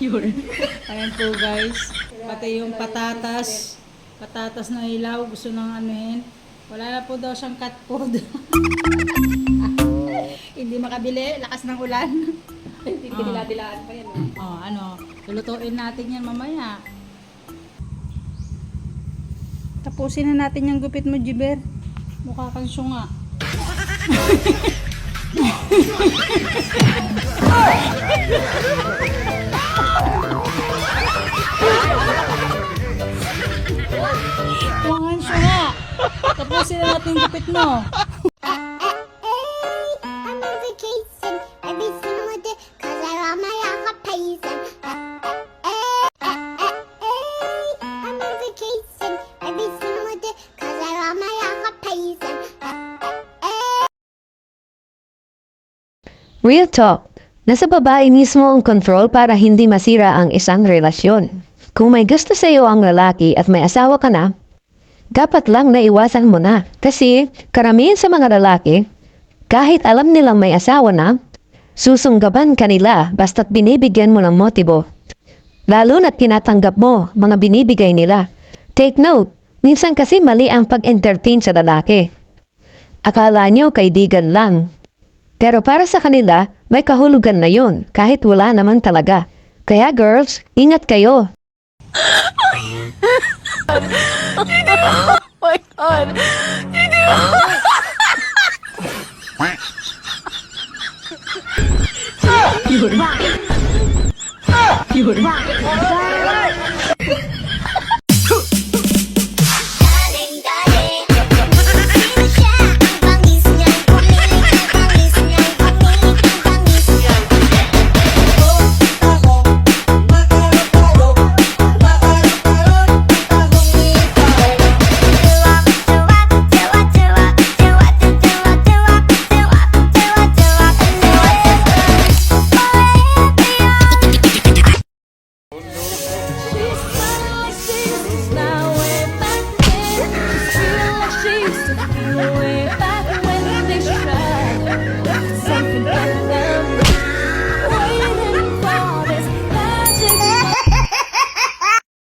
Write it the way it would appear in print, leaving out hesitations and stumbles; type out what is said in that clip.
Yun. Ayan po guys. Pati yung patatas. Patatas na ilaw. Gusto nang anuhin. Wala na po daw siyang cat food. Hindi makabili. Lakas ng ulan. Hindi dila-dilaan pa yan. Oh, ano. Lulutuin natin yan mamaya. Tapusin na natin yung gupit mo, Jiber. Mukha kang syunga. Mukha kang syunga. Tapusin na natin yung gupit mo. I'm on vacation every single day 'cause I run my occupation. I'm on vacation every single day 'cause I run my occupation. Real talk. Nasa babae mismo ang control para hindi masira ang isang relasyon. Kung may gusto sa iyo ang lalaki at may asawa ka na, dapat lang naiwasan mo na. Kasi karamihan sa mga lalaki, kahit alam nilang may asawa na, susunggaban kanila basta't binibigyan mo ng motibo. Lalo na't tinatanggap mo mga binibigay nila. Take note, minsan kasi mali ang pag-entertain sa lalaki. Akala nyo kaibigan lang. Pero para sa kanila, may kahulugan na yun kahit wala naman talaga. Kaya girls, ingat kayo. Yun. Yun.